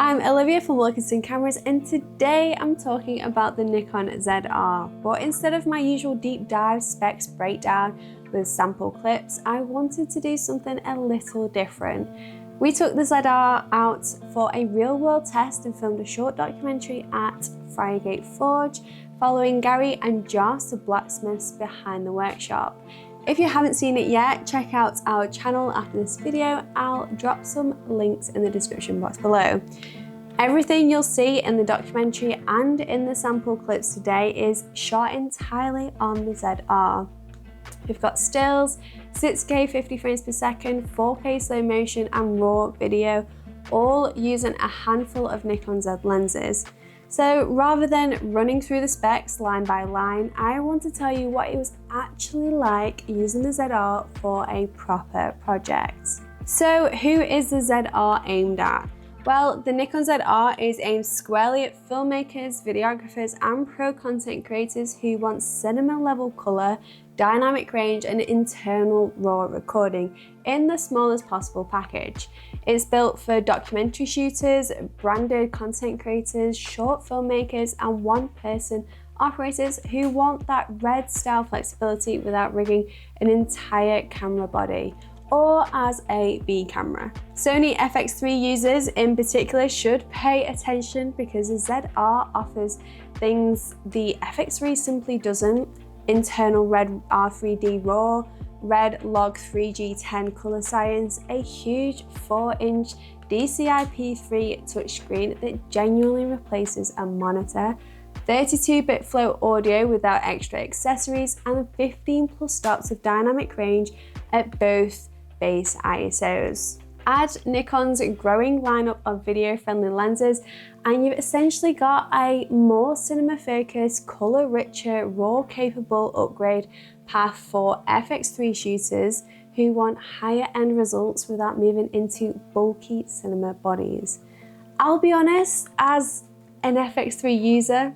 I'm Olivia from Wilkinson Cameras, and today I'm talking about the Nikon ZR. But instead of my usual deep dive specs breakdown with sample clips, I wanted to do something a little different. We took the ZR out for a real world test and filmed a short documentary at Friargate Forge, following Gary and Joss, the blacksmiths behind the workshop. If you haven't seen it yet, check out our channel after this video. I'll drop some links in the description box below. Everything you'll see in the documentary and in the sample clips today is shot entirely on the ZR. We've got stills, 6K 50 frames per second, 4K slow motion and raw video, all using a handful of Nikon Z lenses. So rather than running through the specs line by line, I want to tell you what it was actually like using the ZR for a proper project. So who is the ZR aimed at? Well, the Nikon ZR is aimed squarely at filmmakers, videographers and pro content creators who want cinema level colour, dynamic range and internal raw recording in the smallest possible package. It's built for documentary shooters, branded content creators, short filmmakers and one-person operators who want that RED style flexibility without rigging an entire camera body, or as a B camera. Sony FX3 users in particular should pay attention because the ZR offers things the FX3 simply doesn't: internal RED R3D RAW, RED Log 3G10 color science, a huge 4-inch DCI-P3 touchscreen that genuinely replaces a monitor, 32-bit flow audio without extra accessories, and 15 plus stops of dynamic range at both base ISOs. Add Nikon's growing lineup of video-friendly lenses and you've essentially got a more cinema-focused, colour-richer, RAW-capable upgrade path for FX3 shooters who want higher-end results without moving into bulky cinema bodies. I'll be honest, as an FX3 user,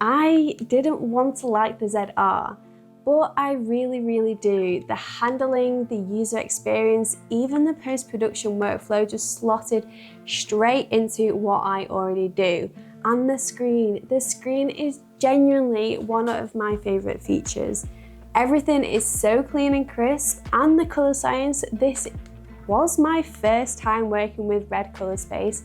I didn't want to like the ZR. But I really do. The handling, the user experience, even the post-production workflow just slotted straight into what I already do. And the screen is genuinely one of my favorite features. Everything is so clean and crisp, and the color science, this was my first time working with red color space,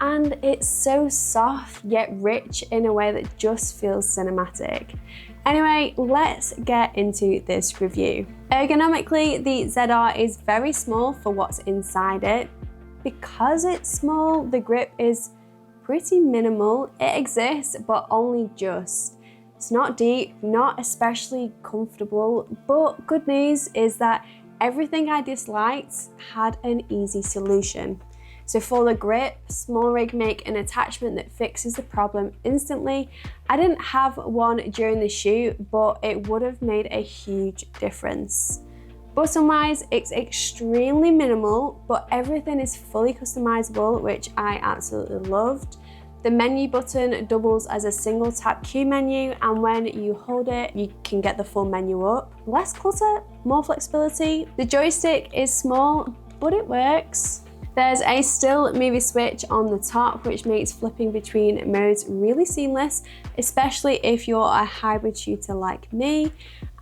and it's so soft yet rich in a way that just feels cinematic. Anyway, let's get into this review. Ergonomically, the ZR is very small for what's inside it. Because it's small, the grip is pretty minimal. It exists, but only just. It's not deep, not especially comfortable, but good news is that everything I disliked had an easy solution. So for the grip, Small Rig make an attachment that fixes the problem instantly. I didn't have one during the shoot, but it would have made a huge difference. Button wise, it's extremely minimal, but everything is fully customizable, which I absolutely loved. The menu button doubles as a single tap Q menu, and when you hold it, you can get the full menu up. Less clutter, more flexibility. The joystick is small, but it works. There's a still movie switch on the top, which makes flipping between modes really seamless, especially if you're a hybrid shooter like me.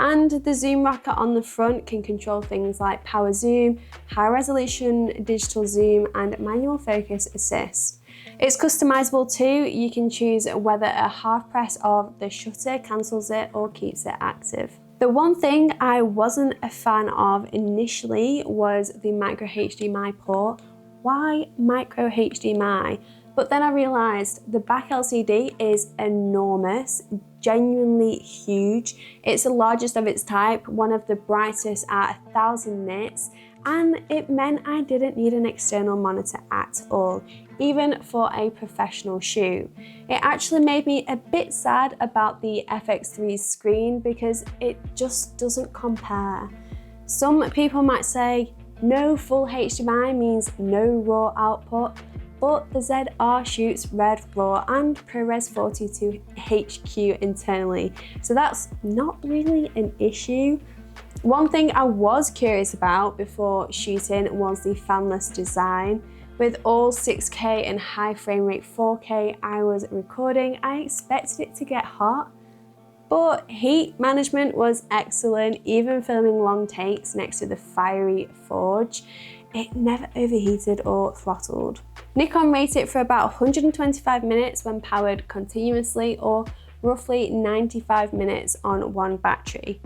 And the zoom rocker on the front can control things like power zoom, high resolution digital zoom, and manual focus assist. It's customizable too. You can choose whether a half press of the shutter cancels it or keeps it active. The one thing I wasn't a fan of initially was the micro HDMI port. Why micro HDMI? But then I realized the back LCD is enormous, genuinely huge. It's the largest of its type, one of the brightest at 1000 nits, and it meant I didn't need an external monitor at all, even for a professional shoot. It actually made me a bit sad about the FX3's screen because it just doesn't compare. Some people might say, no full HDMI means no RAW output, but the ZR shoots RED RAW and ProRes 42 HQ internally, so that's not really an issue. One thing I was curious about before shooting was the fanless design. With all 6K and high frame rate 4K I was recording, I expected it to get hot, but heat management was excellent. Even filming long takes next to the fiery forge, it never overheated or throttled. Nikon rated it for about 125 minutes when powered continuously, or roughly 95 minutes on one battery.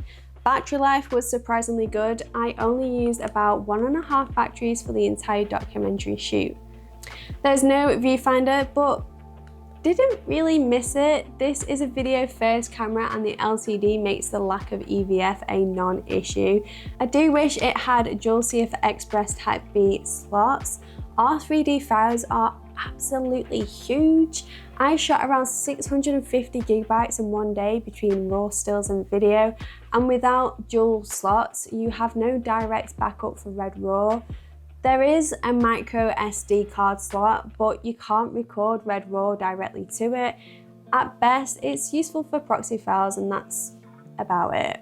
Battery life was surprisingly good. I only used about 1.5 batteries for the entire documentary shoot. There's no viewfinder, but didn't really miss it. This is a video first camera and the LCD makes the lack of EVF a non-issue. I do wish it had dual CF Express Type B slots. Our 3D files are absolutely huge. I shot around 650 gigabytes in one day between raw stills and video, and without dual slots, you have no direct backup for Red RAW. There is a micro SD card slot, but you can't record Red RAW directly to it. At best, it's useful for proxy files, and that's about it.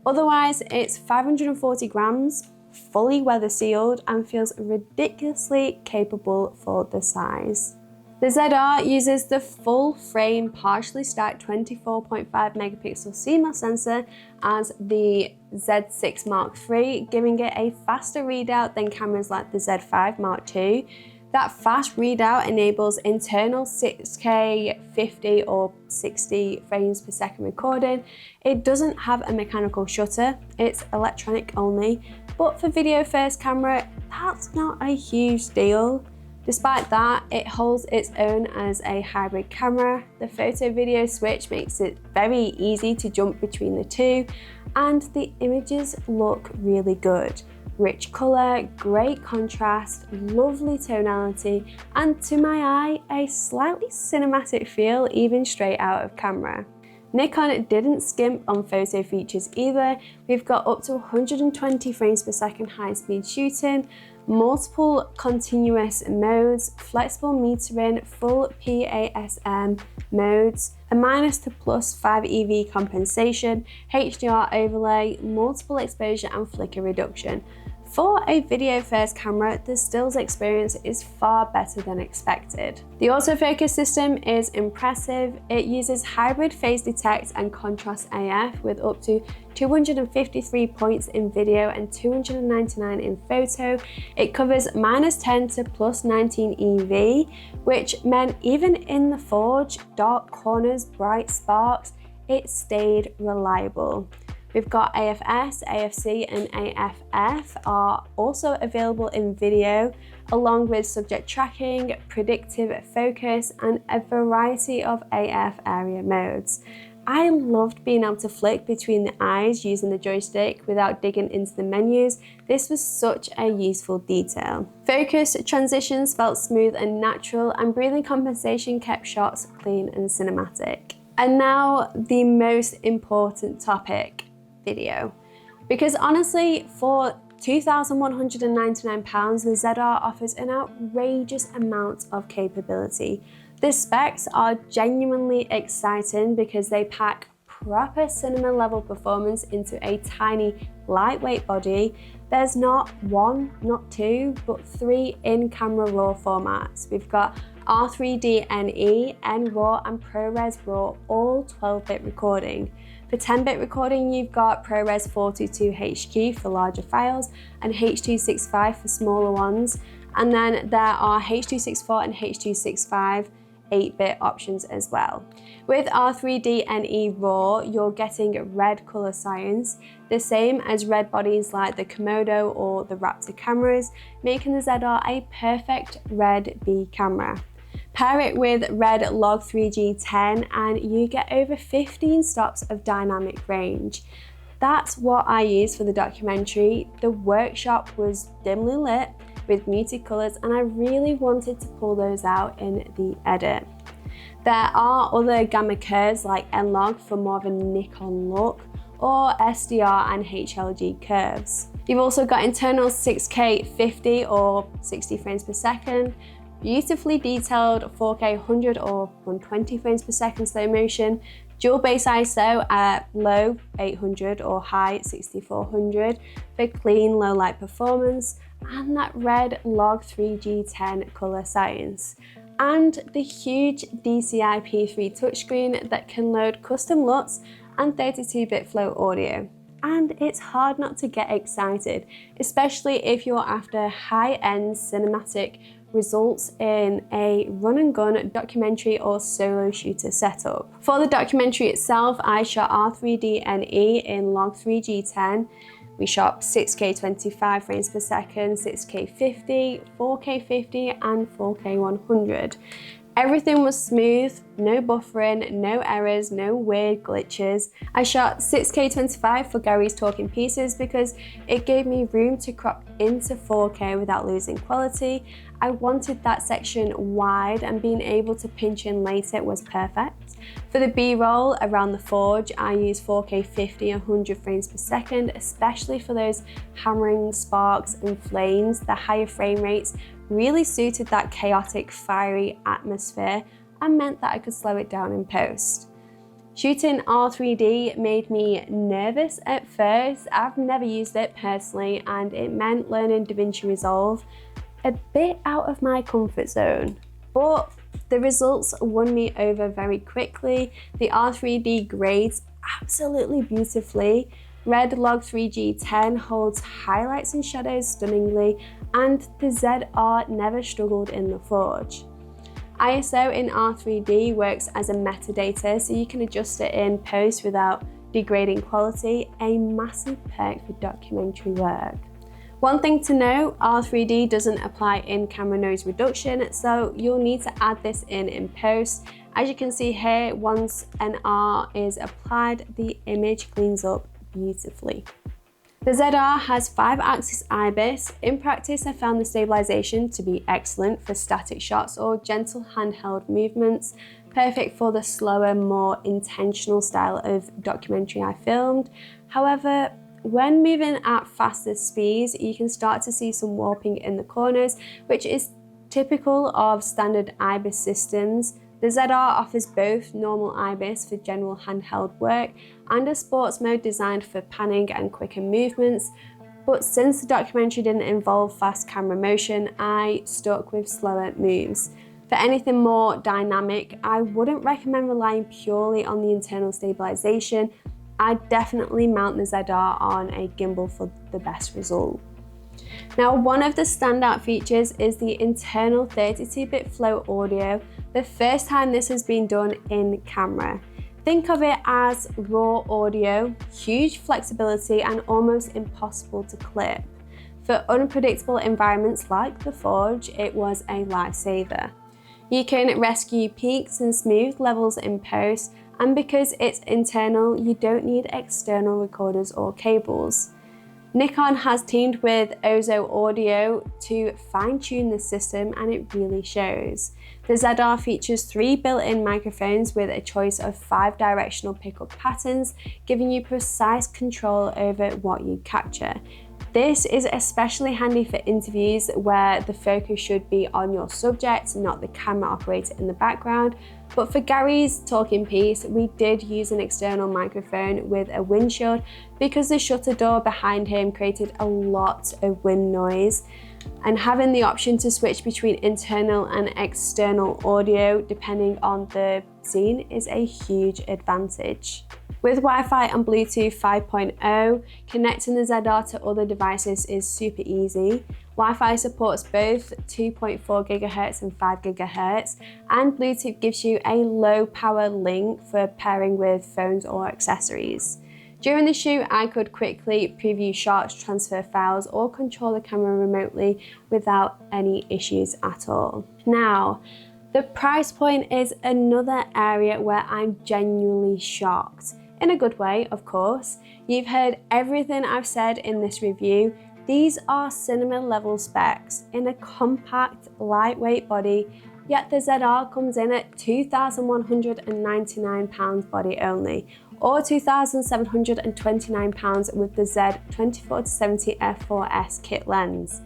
Otherwise, it's 540 grams, fully weather sealed, and feels ridiculously capable for the size. The ZR uses the full frame partially stacked 24.5 megapixel CMOS sensor as the Z6 Mark III, giving it a faster readout than cameras like the Z5 Mark II. That fast readout enables internal 6K 50 or 60 frames per second recording. It doesn't have a mechanical shutter, it's electronic only, but for video first camera, that's not a huge deal. Despite that, it holds its own as a hybrid camera. The photo video switch makes it very easy to jump between the two, and the images look really good. Rich colour, great contrast, lovely tonality, and to my eye, a slightly cinematic feel even straight out of camera. Nikon didn't skimp on photo features either. We've got up to 120 frames per second high-speed shooting, multiple continuous modes, flexible metering, full PASM modes, a minus to plus 5 EV compensation, HDR overlay, multiple exposure and flicker reduction. For a video first camera, the stills experience is far better than expected. The autofocus system is impressive. It uses hybrid phase detect and contrast AF with up to 253 points in video and 299 in photo. It covers -10 to +19 EV, which meant even in the forge, dark corners, bright sparks, it stayed reliable. We've got AFS, AFC and AFF are also available in video, along with subject tracking, predictive focus and a variety of AF area modes. I loved being able to flick between the eyes using the joystick without digging into the menus. This was such a useful detail. Focus transitions felt smooth and natural, and breathing compensation kept shots clean and cinematic. And now the most important topic, video. Because honestly, for £2,199, the ZR offers an outrageous amount of capability. The specs are genuinely exciting because they pack proper cinema level performance into a tiny, lightweight body. There's not one, not two, but three in-camera RAW formats. We've got R3D NE, NRAW and ProRes RAW, all 12-bit recording. For 10-bit recording, you've got ProRes 422HQ for larger files and H.265 for smaller ones. And then there are H.264 and H.265 8-bit options as well. With R3D NE RAW, you're getting red color science, the same as red bodies like the Komodo or the Raptor cameras, making the ZR a perfect red B camera. Pair it with red Log 3G10 and you get over 15 stops of dynamic range. That's what I used for the documentary. The workshop was dimly lit with muted colours and I really wanted to pull those out in the edit. There are other gamma curves like N-Log for more of a Nikon look, or SDR and HLG curves. You've also got internal 6K 50 or 60 frames per second, beautifully detailed 4K 100 or 120 frames per second slow motion, dual base ISO at low 800 or high 6400 for clean low light performance, and that red Log3G10 colour science, and the huge DCI P3 touchscreen that can load custom LUTs and 32-bit flow audio. And it's hard not to get excited, especially if you're after high-end cinematic results in a run-and-gun documentary or solo shooter setup. For the documentary itself, I shot R3D&E in Log3G10. We shot 6K 25 frames per second, 6K 50, 4K 50 and 4K 100. Everything was smooth, no buffering, no errors, no weird glitches. I shot 6K 25 for Gary's talking pieces because it gave me room to crop into 4K without losing quality. I wanted that section wide, and being able to pinch in later was perfect. For the B-roll around the forge, I used 4K 50 100 frames per second, especially for those hammering sparks and flames. The higher frame rates really suited that chaotic, fiery atmosphere and meant that I could slow it down in post. Shooting R3D made me nervous at first. I've never used it personally, and it meant learning DaVinci Resolve, a bit out of my comfort zone. But the results won me over very quickly. The R3D grades absolutely beautifully. Red Log3G10 holds highlights and shadows stunningly, and the ZR never struggled in the forge. ISO in R3D works as a metadata, so you can adjust it in post without degrading quality, a massive perk for documentary work. One thing to note, R3D doesn't apply in-camera noise reduction, so you'll need to add this in post. As you can see here, once an R is applied, the image cleans up beautifully. The ZR has 5-axis IBIS. In practice, I found the stabilization to be excellent for static shots or gentle handheld movements, perfect for the slower, more intentional style of documentary I filmed. However, when moving at faster speeds, you can start to see some warping in the corners, which is typical of standard IBIS systems. The ZR offers both normal IBIS for general handheld work and a sports mode designed for panning and quicker movements, but since the documentary didn't involve fast camera motion, I stuck with slower moves. For anything more dynamic, I wouldn't recommend relying purely on the internal stabilization. I'd definitely mount the ZR on a gimbal for the best result. Now, one of the standout features is the internal 32-bit flow audio, the first time this has been done in camera. Think of it as raw audio, huge flexibility and almost impossible to clip. For unpredictable environments like the forge, it was a lifesaver. You can rescue peaks and smooth levels in post, and because it's internal, you don't need external recorders or cables. Nikon has teamed with Ozo Audio to fine-tune the system, and it really shows. The ZR features 3 built-in microphones with a choice of 5 directional pickup patterns, giving you precise control over what you capture. This is especially handy for interviews where the focus should be on your subject, not the camera operator in the background. But for Gary's talking piece, we did use an external microphone with a windshield because the shutter door behind him created a lot of wind noise. And having the option to switch between internal and external audio depending on the scene is a huge advantage. With Wi-Fi and Bluetooth 5.0, connecting the ZR to other devices is super easy. Wi-Fi supports both 2.4 GHz and 5 GHz, and Bluetooth gives you a low power link for pairing with phones or accessories. During the shoot, I could quickly preview shots, transfer files, or control the camera remotely without any issues at all. Now, the price point is another area where I'm genuinely shocked. In a good way, of course. You've heard everything I've said in this review. These are cinema level specs in a compact, lightweight body, yet the ZR comes in at £2,199 body only, or £2,729 with the Z24-70 f4S kit lens.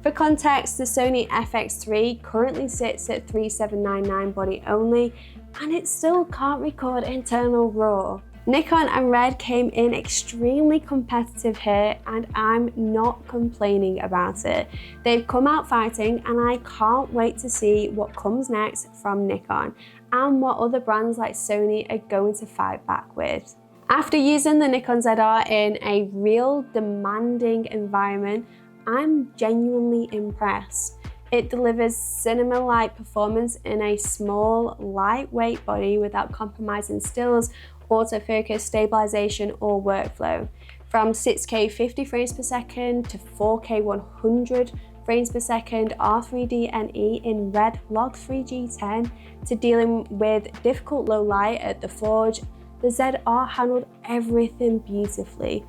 For context, the Sony FX3 currently sits at $3,799 body only, and it still can't record internal RAW. Nikon and Red came in extremely competitive here, and I'm not complaining about it. They've come out fighting, and I can't wait to see what comes next from Nikon and what other brands like Sony are going to fight back with. After using the Nikon ZR in a real demanding environment, I'm genuinely impressed. It delivers cinema-like performance in a small, lightweight body without compromising stills, autofocus, stabilization, or workflow. From 6K 50 frames per second to 4K 100 frames per second, R3D&E in Red Log 3G10 to dealing with difficult low light at the forge, the ZR handled everything beautifully.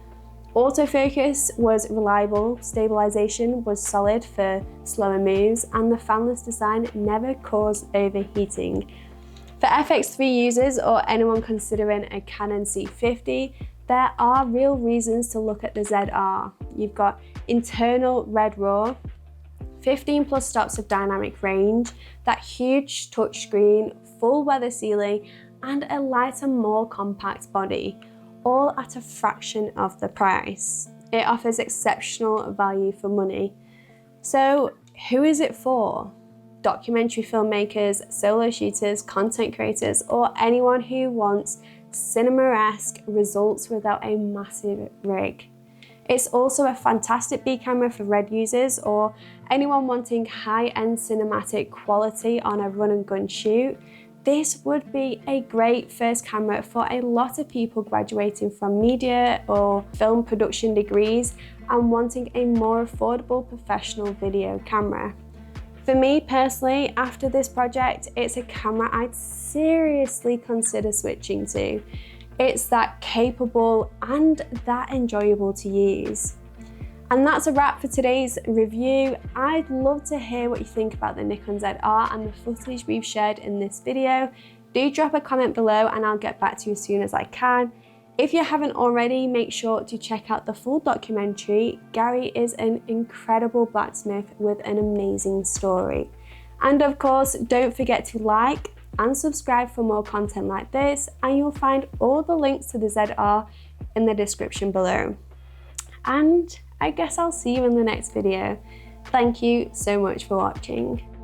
Autofocus was reliable, stabilization was solid for slower moves, and the fanless design never caused overheating. For FX3 users or anyone considering a Canon C50, there are real reasons to look at the ZR. You've got internal Red RAW, 15 plus stops of dynamic range, that huge touchscreen, full weather ceiling, and a lighter, more compact body, all at a fraction of the price. It offers exceptional value for money. So who is it for? Documentary filmmakers, solo shooters, content creators, or anyone who wants cinema-esque results without a massive rig. It's also a fantastic B camera for Red users or anyone wanting high-end cinematic quality on a run and gun shoot. This would be a great first camera for a lot of people graduating from media or film production degrees and wanting a more affordable professional video camera. For me personally, after this project, it's a camera I'd seriously consider switching to. It's that capable and that enjoyable to use. And that's a wrap for today's review. I'd love to hear what you think about the Nikon ZR and the footage we've shared in this video. Do drop a comment below and I'll get back to you as soon as I can. If you haven't already, make sure to check out the full documentary. Gary is an incredible blacksmith with an amazing story. And of course, don't forget to like and subscribe for more content like this, and you'll find all the links to the ZR in the description below. And I guess I'll see you in the next video. Thank you so much for watching.